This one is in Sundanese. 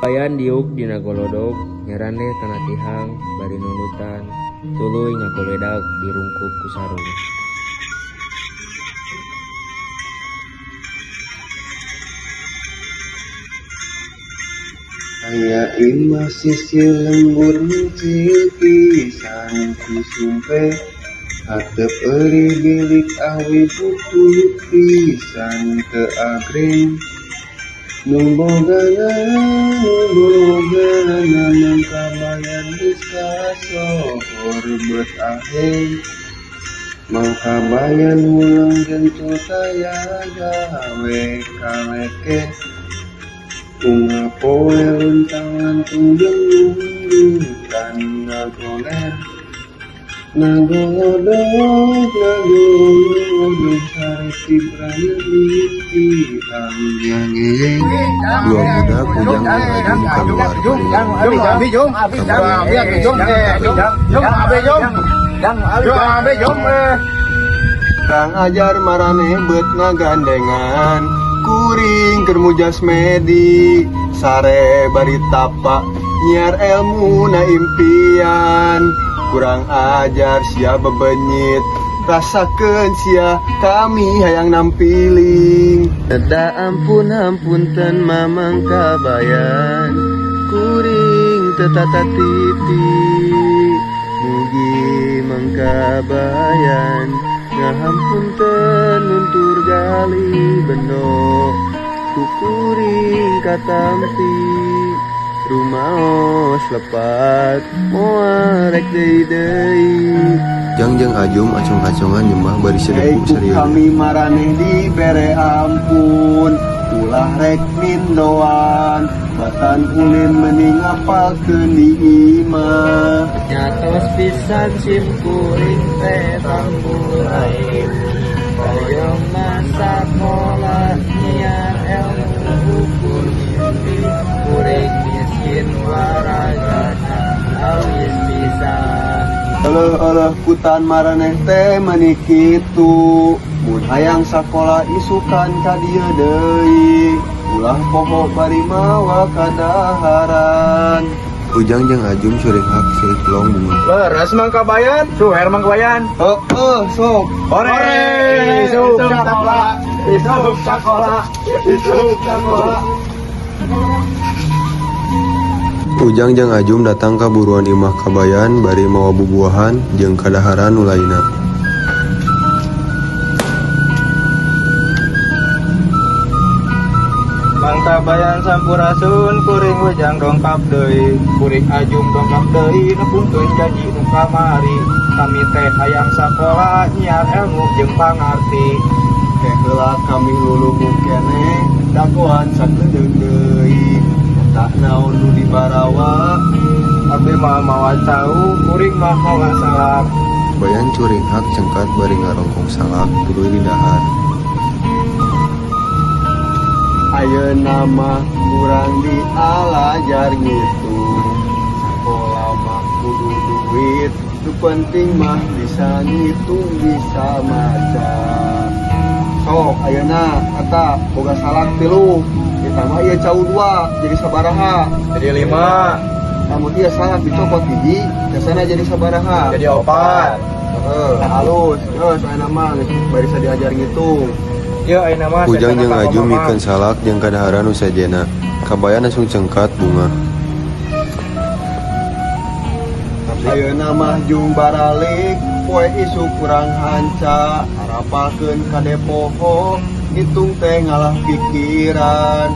Bayan diuk dina golodog nyarane tanah tihang bari nunutan tuluy ngagoledak dirungkuk ku sarung. Aya imah sisi lembur mencil pisan ku sumpe hatep eri bilik awi butuh pisan ke agreng numbogana mangkabayan geus kasohor beut aheng mangkabayan mulang gentul saya gawe kaleke bunga poe luntangan tunjung nunggutan nagolodog sari cibrana dihilang ngeyeng dua budak bujang ngajung keluar Kang ajar marane beut ngagandengan kuring kermujas medi sare bari tapa nyiar ilmu na impian kurang ajar sia bebenyit rasakeun sia kami hayang nampiling Da ampun ampunten mamang kabayan kuring teu tata titi mugi mangkabayan ngahampunten nuntur gali beno kukuring katampi rumaos lepat moarek deui Jangjang ajum acung-acungan nyembah bari sedepu serius kami maraneh dibere ampun ulah rek mindoan batan ulin mending apalkeun di imah nyatos pisan sim kuring teh tambulai hoyong masa sekolah nyiar ilmu ukur mimpi kuring miskin waragana awis pisan Oleh kutan maraneh teh meuni kitu mun hayang sakola isukan ka dieu deui ulah pokok bari mawa kadaharan Ujang jeung ajum suring hak sing plong bunga Leres mangkabayan, suher mangkabayan. sok Ore, isuk sakola, isuk sakola, isuk sakola. Ujang jeung ajum datang ka buruan imah kabayan bari mawa bubuahan jeung kadaharan nu lainna Mangkabayan sampurasun kuring ujang dongkap deui, kuring ajum dongkap deui nepungkeun janji nu kamari. Kami teh hayang sakola nyiar ilmu jeung pangarti. teh heula kami lulumu keneh dagoan sakeudeung deui tak naon nu dibarawa Abdi mah mawa cau, kuring mah mawa salak. bayan curing hak cengkat bari ngarongkong salak tuluy di dahar ayeuna mah kurang dialajar gitu sakola mah kudu duit nu penting mah bisa ngitung bisa maca sok ayeuna eta boga salak 3 ditambah ieu cau 2 jadi sabaraha Jadi 5, namun ieu salak dicopot hiji biasana jadi sabaraha jadi 4. halus terus ayeuna mah bari sa diajar ngitung. Yeuh ayeuna mah Ujang jeung ajum mikeun salak jeung kadaharan nu sajena kabayan langsung cengkat bunga Ayeuna mah jung baralik poe isu kurang hanca harapalkeun kade poho ngitung teh ngalah pikiran